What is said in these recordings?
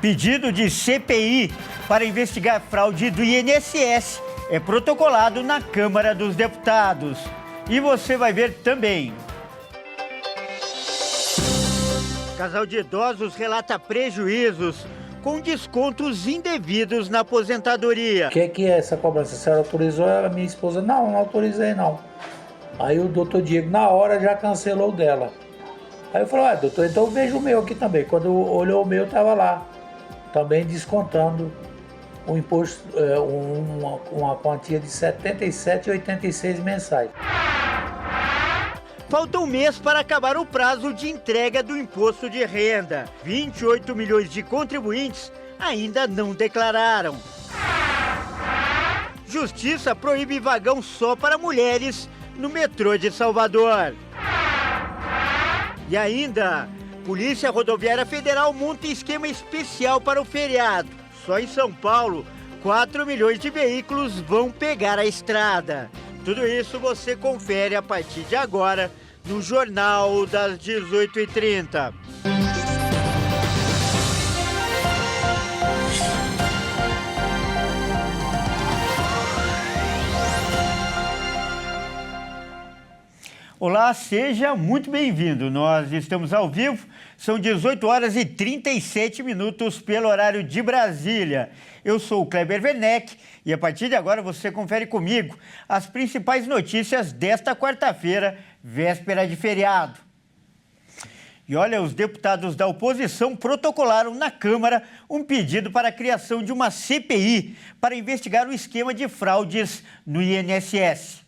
Pedido de CPI para investigar fraude do INSS é protocolado na Câmara dos Deputados. E você vai ver também. Casal de idosos relata prejuízos com descontos indevidos na aposentadoria. O que é essa cobrança? A senhora autorizou? A minha esposa, não autorizei não. Aí o doutor Diego, na hora, já cancelou dela. Aí eu falei, doutor, então veja o meu aqui também. Quando olhou o meu, estava lá, também descontando o imposto, uma quantia de R$ 77,86 mensais. Falta um mês para acabar o prazo de entrega do imposto de renda. 28 milhões de contribuintes ainda não declararam. Justiça proíbe vagão só para mulheres no metrô de Salvador. E ainda, Polícia Rodoviária Federal monta esquema especial para o feriado. Só em São Paulo, 4 milhões de veículos vão pegar a estrada. Tudo isso você confere a partir de agora no Jornal das 18h30. Olá, seja muito bem-vindo. Nós estamos ao vivo, são 18 horas e 37 minutos pelo horário de Brasília. Eu sou o Kleber Werneck e a partir de agora você confere comigo as principais notícias desta quarta-feira, véspera de feriado. E olha, os deputados da oposição protocolaram na Câmara um pedido para a criação de uma CPI para investigar o esquema de fraudes no INSS.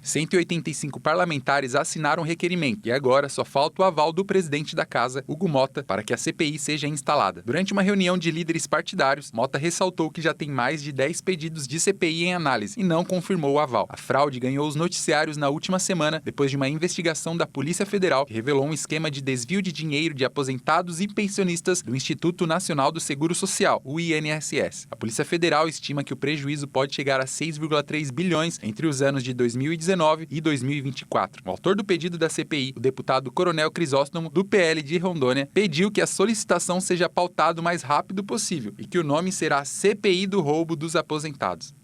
185 parlamentares assinaram o requerimento e agora só falta o aval do presidente da Casa, Hugo Mota, para que a CPI seja instalada. Durante uma reunião de líderes partidários, Mota ressaltou que já tem mais de 10 pedidos de CPI em análise e não confirmou o aval. A fraude ganhou os noticiários na última semana depois de uma investigação da Polícia Federal que revelou um esquema de desvio de dinheiro de aposentados e pensionistas do Instituto Nacional do Seguro Social, o INSS. A Polícia Federal estima que o prejuízo pode chegar a 6,3 bilhões entre os anos de 2019 e 2024. O autor do pedido da CPI, o deputado Coronel Crisóstomo, do PL de Rondônia, pediu que a solicitação seja pautada o mais rápido possível e que o nome será CPI do roubo dos aposentados.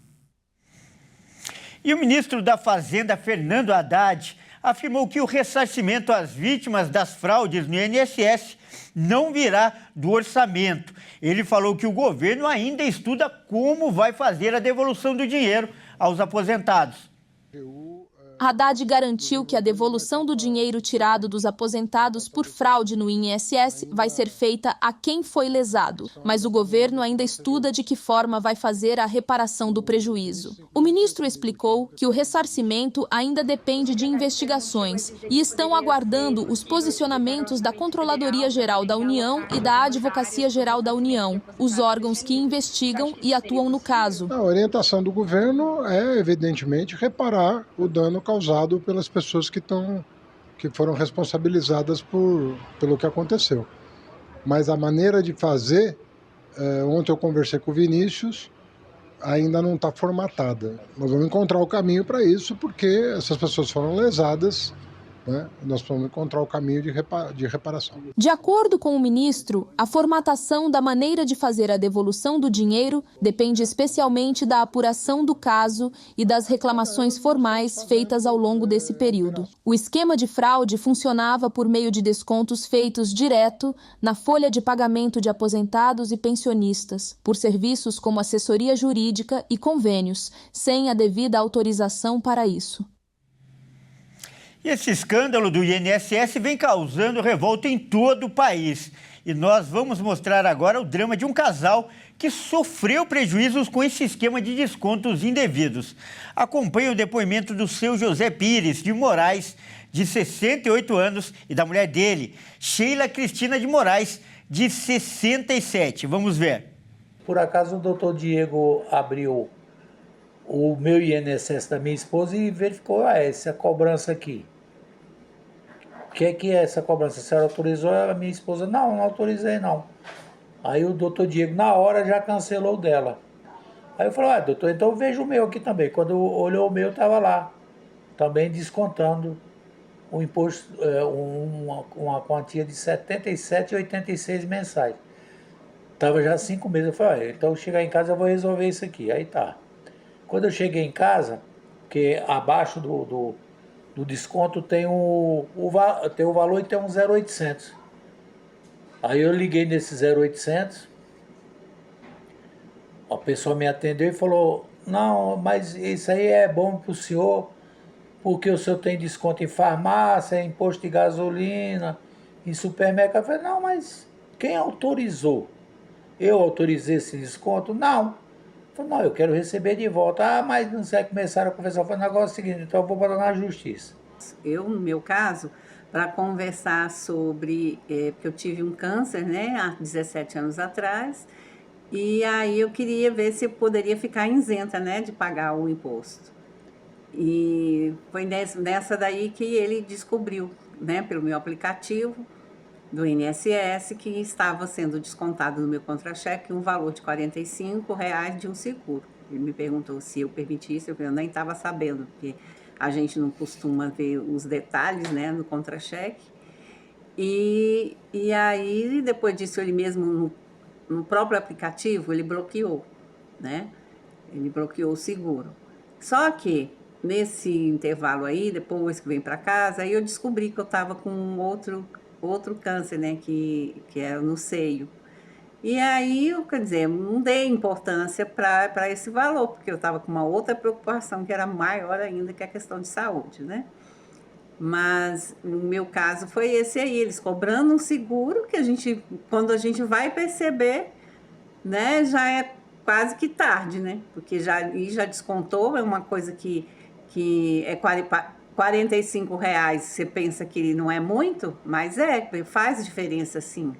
E o ministro da Fazenda, Fernando Haddad, afirmou que o ressarcimento às vítimas das fraudes no INSS não virá do orçamento. Ele falou que o governo ainda estuda como vai fazer a devolução do dinheiro aos aposentados. Haddad garantiu que a devolução do dinheiro tirado dos aposentados por fraude no INSS vai ser feita a quem foi lesado, mas o governo ainda estuda de que forma vai fazer a reparação do prejuízo. O ministro explicou que o ressarcimento ainda depende de investigações e estão aguardando os posicionamentos da Controladoria Geral da União e da Advocacia Geral da União, os órgãos que investigam e atuam no caso. A orientação do governo é, evidentemente, reparar o dano causado pelas pessoas que foram responsabilizadas pelo que aconteceu. Mas a maneira de fazer, ontem eu conversei com o Vinícius, ainda não está formatada. Nós vamos encontrar o caminho para isso, porque essas pessoas foram lesadas, né? Nós vamos encontrar o caminho de reparação. De acordo com o ministro, a formatação da maneira de fazer a devolução do dinheiro depende especialmente da apuração do caso e das reclamações formais feitas ao longo desse período. O esquema de fraude funcionava por meio de descontos feitos direto na folha de pagamento de aposentados e pensionistas, por serviços como assessoria jurídica e convênios, sem a devida autorização para isso. E esse escândalo do INSS vem causando revolta em todo o país. E nós vamos mostrar agora o drama de um casal que sofreu prejuízos com esse esquema de descontos indevidos. Acompanhe o depoimento do seu José Pires de Moraes, de 68 anos, e da mulher dele, Sheila Cristina de Moraes, de 67. Vamos ver. Por acaso o doutor Diego abriu o meu INSS da minha esposa e verificou essa cobrança aqui. O que é essa cobrança? A senhora autorizou? A minha esposa, não autorizei não. Aí o doutor Diego, na hora, já cancelou dela. Aí eu falei, doutor, então veja o meu aqui também. Quando olhou o meu, estava lá, também descontando o imposto, uma quantia de R$ 77,86 mensais. Tava já 5 meses, eu falei, então chegar em casa eu vou resolver isso aqui. Aí tá. Quando eu cheguei em casa, que abaixo do desconto tem tem o valor e tem um 0800. Aí eu liguei nesse 0800, a pessoa me atendeu e falou, não, mas isso aí é bom pro senhor, porque o senhor tem desconto em farmácia, em posto de gasolina, em supermercado. Eu falei, não, mas quem autorizou? Eu autorizei esse desconto? Não. Eu falei, não, eu quero receber de volta. Ah, mas não sei, começaram a conversar. Eu falei, o negócio é o seguinte, então eu vou botar na justiça. Eu, no meu caso, para conversar sobre, porque eu tive um câncer, né, há 17 anos atrás, e aí eu queria ver se eu poderia ficar isenta, né, de pagar o imposto. E foi nessa daí que ele descobriu, né, pelo meu aplicativo do INSS, que estava sendo descontado no meu contra-cheque um valor de R$ 45,00 de um seguro. Ele me perguntou se eu permitisse, eu nem estava sabendo, porque a gente não costuma ver os detalhes, né, no contra-cheque. E aí, depois disso, ele mesmo, no próprio aplicativo, ele bloqueou, né? Ele bloqueou o seguro. Só que, nesse intervalo aí, depois que vem para casa, aí eu descobri que eu estava com outro câncer, né, que é no seio. E aí, quer dizer, não dei importância para esse valor, porque eu estava com uma outra preocupação que era maior ainda, que é a questão de saúde, né? Mas no meu caso foi esse aí, eles cobrando um seguro que quando a gente vai perceber, né, já é quase que tarde, né? Porque já descontou, é uma coisa que é R$ 45,00, você pensa que não é muito, mas faz diferença sim.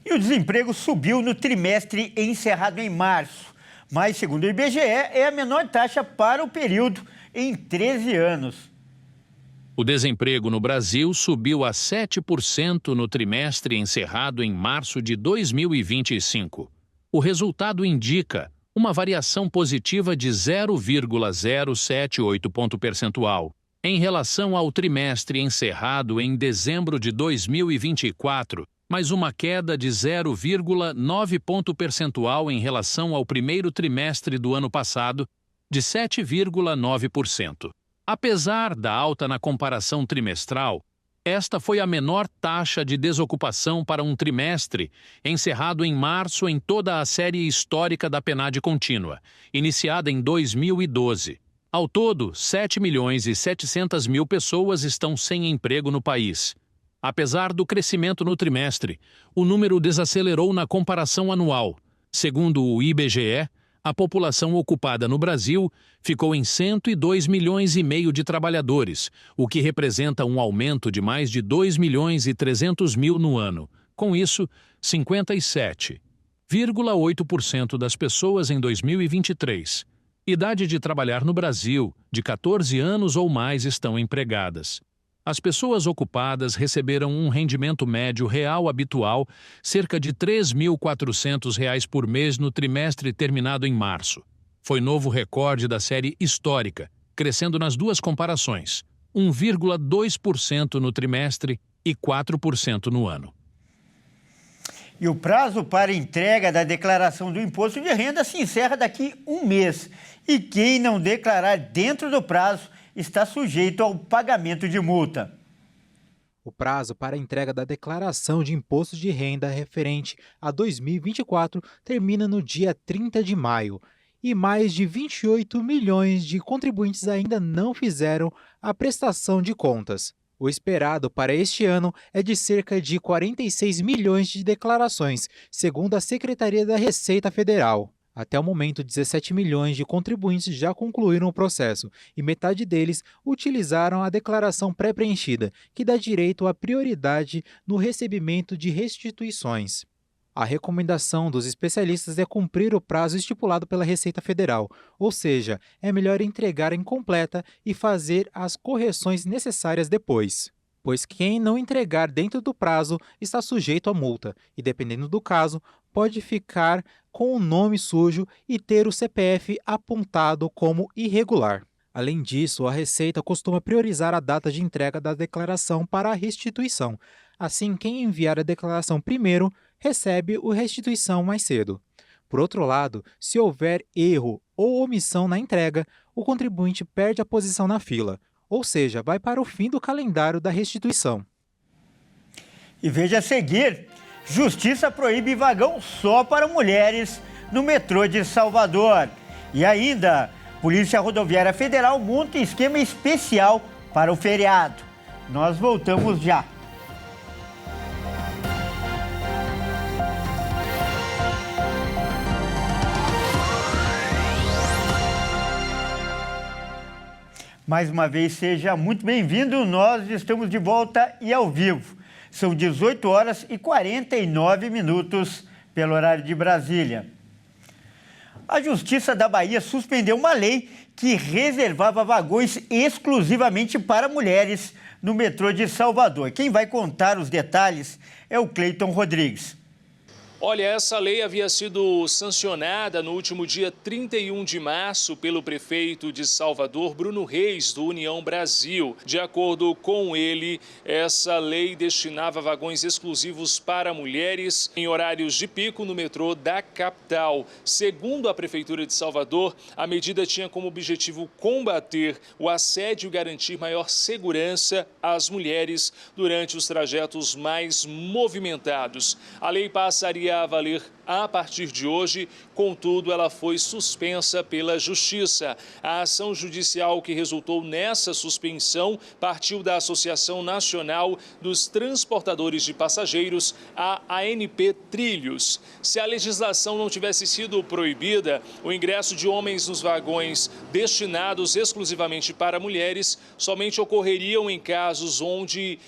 E o desemprego subiu no trimestre encerrado em março, mas, segundo o IBGE, é a menor taxa para o período em 13 anos. O desemprego no Brasil subiu a 7% no trimestre encerrado em março de 2025. O resultado indica uma variação positiva de 0,078 ponto percentual em relação ao trimestre encerrado em dezembro de 2024, mas uma queda de 0,9 ponto percentual em relação ao primeiro trimestre do ano passado, de 7,9%. Apesar da alta na comparação trimestral, esta foi a menor taxa de desocupação para um trimestre, encerrado em março em toda a série histórica da PNAD contínua, iniciada em 2012. Ao todo, 7.700.000 pessoas estão sem emprego no país. Apesar do crescimento no trimestre, o número desacelerou na comparação anual. Segundo o IBGE, a população ocupada no Brasil ficou em 102,5 milhões de trabalhadores, o que representa um aumento de mais de 2.300.000 no ano. Com isso, 57,8% das pessoas em 2023, idade de trabalhar no Brasil, de 14 anos ou mais, estão empregadas. As pessoas ocupadas receberam um rendimento médio real habitual, cerca de R$ 3.400 por mês no trimestre terminado em março. Foi novo recorde da série histórica, crescendo nas duas comparações, 1,2% no trimestre e 4% no ano. E o prazo para entrega da declaração do imposto de renda se encerra daqui um mês. E quem não declarar dentro do prazo está sujeito ao pagamento de multa. O prazo para a entrega da declaração de imposto de renda referente a 2024 termina no dia 30 de maio. E mais de 28 milhões de contribuintes ainda não fizeram a prestação de contas. O esperado para este ano é de cerca de 46 milhões de declarações, segundo a Secretaria da Receita Federal. Até o momento, 17 milhões de contribuintes já concluíram o processo e metade deles utilizaram a declaração pré-preenchida, que dá direito à prioridade no recebimento de restituições. A recomendação dos especialistas é cumprir o prazo estipulado pela Receita Federal, ou seja, é melhor entregar incompleta e fazer as correções necessárias depois. Pois quem não entregar dentro do prazo está sujeito a multa e, dependendo do caso, pode ficar com o nome sujo e ter o CPF apontado como irregular. Além disso, a Receita costuma priorizar a data de entrega da declaração para a restituição. Assim, quem enviar a declaração primeiro recebe a restituição mais cedo. Por outro lado, se houver erro ou omissão na entrega, o contribuinte perde a posição na fila, ou seja, vai para o fim do calendário da restituição. E veja a seguir, Justiça proíbe vagão só para mulheres no metrô de Salvador. E ainda, Polícia Rodoviária Federal monta esquema especial para o feriado. Nós voltamos já. Mais uma vez, seja muito bem-vindo. Nós estamos de volta e ao vivo. São 18 horas e 49 minutos pelo horário de Brasília. A Justiça da Bahia suspendeu uma lei que reservava vagões exclusivamente para mulheres no metrô de Salvador. Quem vai contar os detalhes é o Cleiton Rodrigues. Olha, essa lei havia sido sancionada no último dia 31 de março pelo prefeito de Salvador, Bruno Reis, do União Brasil. De acordo com ele, essa lei destinava vagões exclusivos para mulheres em horários de pico no metrô da capital. Segundo a Prefeitura de Salvador, a medida tinha como objetivo combater o assédio e garantir maior segurança às mulheres durante os trajetos mais movimentados. A lei passaria a valer a partir de hoje, contudo, ela foi suspensa pela Justiça. A ação judicial que resultou nessa suspensão partiu da Associação Nacional dos Transportadores de Passageiros, a ANP Trilhos. Se a legislação não tivesse sido proibida, o ingresso de homens nos vagões destinados exclusivamente para mulheres somente ocorreriam em casos onde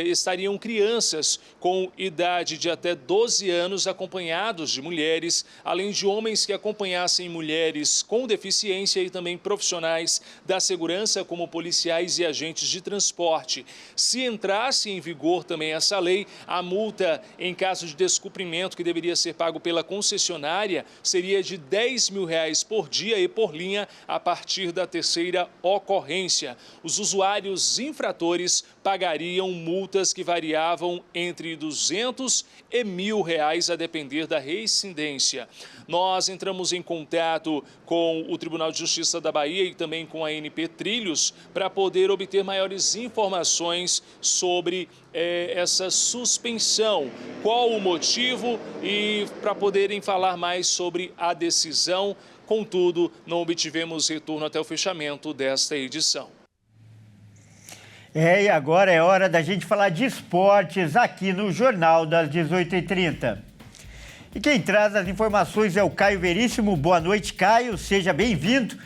estariam crianças com idade de até 12 anos acompanhados de mulheres, além de homens que acompanhassem mulheres com deficiência e também profissionais da segurança, como policiais e agentes de transporte. Se entrasse em vigor também essa lei, a multa em caso de descumprimento que deveria ser pago pela concessionária seria de R$10 mil por dia e por linha a partir da terceira ocorrência. Os usuários infratores pagariam multas que variavam entre R$200 e R$1.000 a depender da reincidência. Nós entramos em contato com o Tribunal de Justiça da Bahia e também com a ANP Trilhos para poder obter maiores informações sobre essa suspensão, qual o motivo e para poderem falar mais sobre a decisão. Contudo, não obtivemos retorno até o fechamento desta edição. E agora é hora da gente falar de esportes aqui no Jornal das 18h30. E quem traz as informações é o Caio Veríssimo. Boa noite, Caio, seja bem-vindo.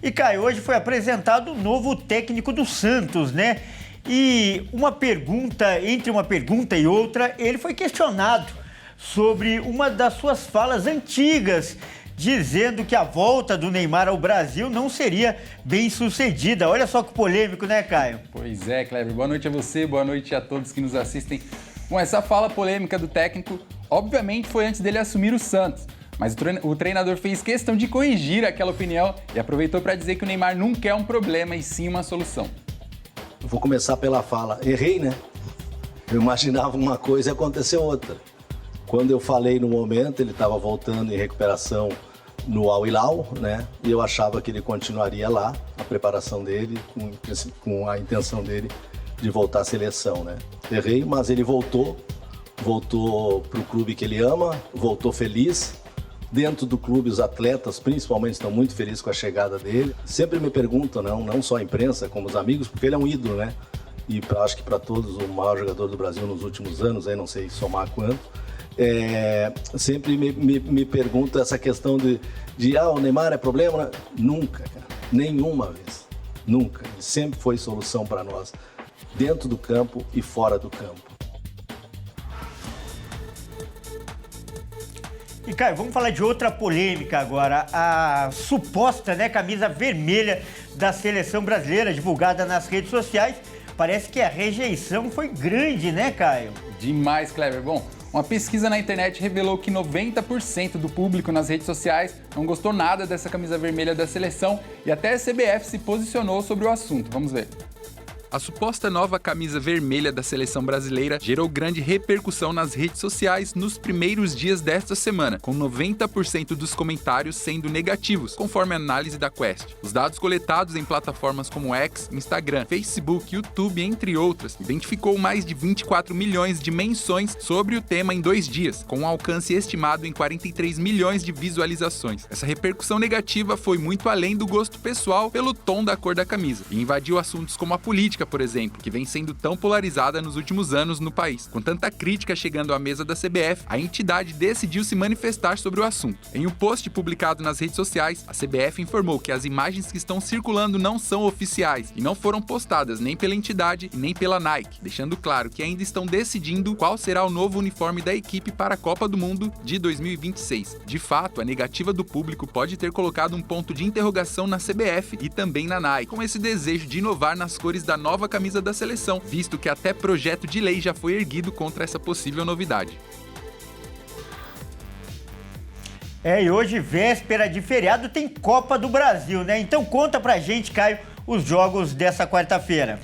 E, Caio, hoje foi apresentado o novo técnico do Santos, né? E entre uma pergunta e outra, ele foi questionado sobre uma das suas falas antigas, dizendo que a volta do Neymar ao Brasil não seria bem sucedida. Olha só que polêmico, né, Caio? Pois é, Kleber. Boa noite a você, boa noite a todos que nos assistem. Bom, essa fala polêmica do técnico, obviamente, foi antes dele assumir o Santos. Mas o treinador fez questão de corrigir aquela opinião e aproveitou para dizer que o Neymar nunca é um problema e sim uma solução. Vou começar pela fala. Errei, né? Eu imaginava uma coisa e aconteceu outra. Quando eu falei no momento, ele estava voltando em recuperação no Al Hilal, né? E eu achava que ele continuaria lá, a preparação dele, com a intenção dele de voltar à seleção, né? Errei, mas ele voltou para o clube que ele ama, voltou feliz. Dentro do clube, os atletas, principalmente, estão muito felizes com a chegada dele. Sempre me perguntam, não só a imprensa, como os amigos, porque ele é um ídolo, né? E acho que para todos, o maior jogador do Brasil nos últimos anos, aí não sei somar quanto. Sempre me pergunta essa questão de o Neymar é problema? Nunca, cara. Nenhuma vez. Nunca. Ele sempre foi solução para nós, dentro do campo e fora do campo. E, Caio, vamos falar de outra polêmica agora. A suposta, camisa vermelha da seleção brasileira, divulgada nas redes sociais. Parece que a rejeição foi grande, né, Caio? Demais, Kleber. Bom, uma pesquisa na internet revelou que 90% do público nas redes sociais não gostou nada dessa camisa vermelha da seleção e até a CBF se posicionou sobre o assunto. Vamos ver. A suposta nova camisa vermelha da seleção brasileira gerou grande repercussão nas redes sociais nos primeiros dias desta semana, com 90% dos comentários sendo negativos, conforme a análise da Quest. Os dados coletados em plataformas como X, Instagram, Facebook, YouTube, entre outras, identificou mais de 24 milhões de menções sobre o tema em 2 dias, com um alcance estimado em 43 milhões de visualizações. Essa repercussão negativa foi muito além do gosto pessoal pelo tom da cor da camisa e invadiu assuntos como a política, por exemplo, que vem sendo tão polarizada nos últimos anos no país. Com tanta crítica chegando à mesa da CBF, a entidade decidiu se manifestar sobre o assunto. Em um post publicado nas redes sociais, a CBF informou que as imagens que estão circulando não são oficiais e não foram postadas nem pela entidade e nem pela Nike, deixando claro que ainda estão decidindo qual será o novo uniforme da equipe para a Copa do Mundo de 2026. De fato, a negativa do público pode ter colocado um ponto de interrogação na CBF e também na Nike, com esse desejo de inovar nas cores da nova camisa da seleção, visto que até projeto de lei já foi erguido contra essa possível novidade. E hoje, véspera de feriado, tem Copa do Brasil, né? Então conta pra gente, Caio, os jogos dessa quarta-feira.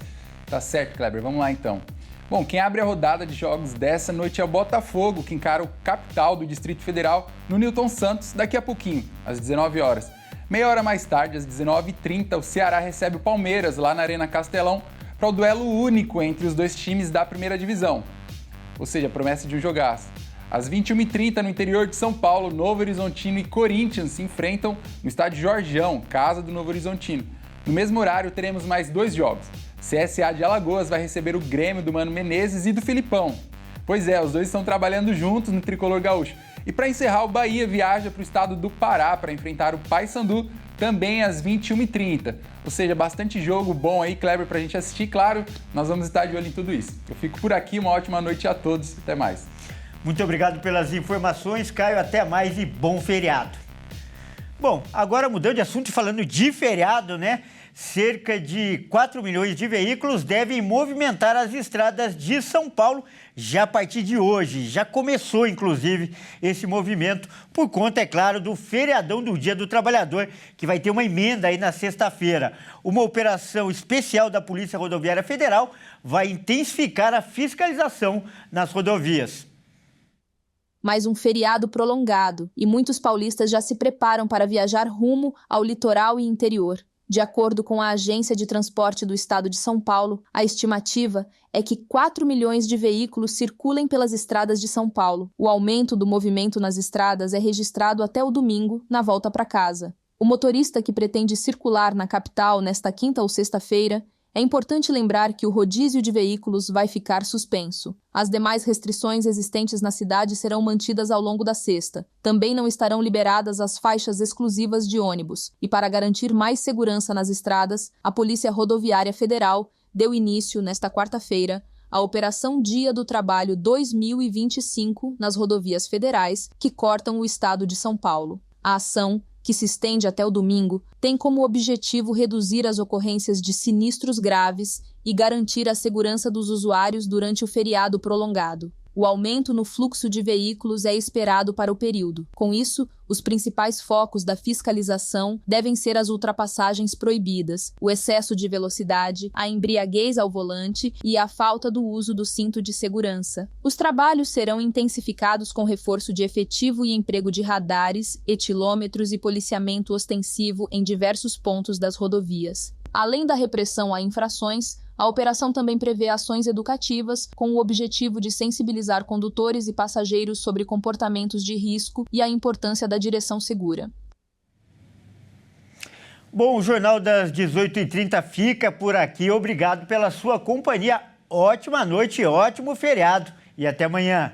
Tá certo, Kleber. Vamos lá, então. Bom, quem abre a rodada de jogos dessa noite é o Botafogo, que encara o Capital do Distrito Federal no Newton Santos daqui a pouquinho, às 19 horas. Meia hora mais tarde, às 19h30, o Ceará recebe o Palmeiras lá na Arena Castelão para o duelo único entre os dois times da primeira divisão. Ou seja, a promessa de um jogaço. Às 21h30, no interior de São Paulo, Novo Horizontino e Corinthians se enfrentam no estádio Jorjão, casa do Novo Horizontino. No mesmo horário, teremos mais 2 jogos. CSA de Alagoas vai receber o Grêmio do Mano Menezes e do Filipão. Pois é, os dois estão trabalhando juntos no tricolor gaúcho. E para encerrar, o Bahia viaja para o estado do Pará para enfrentar o Paysandu, também às 21h30. Ou seja, bastante jogo bom aí, Kleber, para a gente assistir. Claro, nós vamos estar de olho em tudo isso. Eu fico por aqui, uma ótima noite a todos. Até mais. Muito obrigado pelas informações, Caio. Até mais e bom feriado. Bom, agora mudando de assunto e falando de feriado, né? Cerca de 4 milhões de veículos devem movimentar as estradas de São Paulo já a partir de hoje. Já começou, inclusive, esse movimento por conta, é claro, do feriadão do Dia do Trabalhador, que vai ter uma emenda aí na sexta-feira. Uma operação especial da Polícia Rodoviária Federal vai intensificar a fiscalização nas rodovias. Mais um feriado prolongado e muitos paulistas já se preparam para viajar rumo ao litoral e interior. De acordo com a Agência de Transporte do Estado de São Paulo, a estimativa é que 4 milhões de veículos circulem pelas estradas de São Paulo. O aumento do movimento nas estradas é registrado até o domingo, na volta para casa. O motorista que pretende circular na capital nesta quinta ou sexta-feira, é importante lembrar que o rodízio de veículos vai ficar suspenso. As demais restrições existentes na cidade serão mantidas ao longo da sexta. Também não estarão liberadas as faixas exclusivas de ônibus. E para garantir mais segurança nas estradas, a Polícia Rodoviária Federal deu início, nesta quarta-feira, à Operação Dia do Trabalho 2025 nas rodovias federais que cortam o estado de São Paulo. A ação, que se estende até o domingo, tem como objetivo reduzir as ocorrências de sinistros graves e garantir a segurança dos usuários durante o feriado prolongado. O aumento no fluxo de veículos é esperado para o período. Com isso, os principais focos da fiscalização devem ser as ultrapassagens proibidas, o excesso de velocidade, a embriaguez ao volante e a falta do uso do cinto de segurança. Os trabalhos serão intensificados com reforço de efetivo e emprego de radares, etilômetros e policiamento ostensivo em diversos pontos das rodovias. Além da repressão a infrações, a operação também prevê ações educativas com o objetivo de sensibilizar condutores e passageiros sobre comportamentos de risco e a importância da direção segura. Bom, o Jornal das 18h30 fica por aqui. Obrigado pela sua companhia. Ótima noite, ótimo feriado e até amanhã.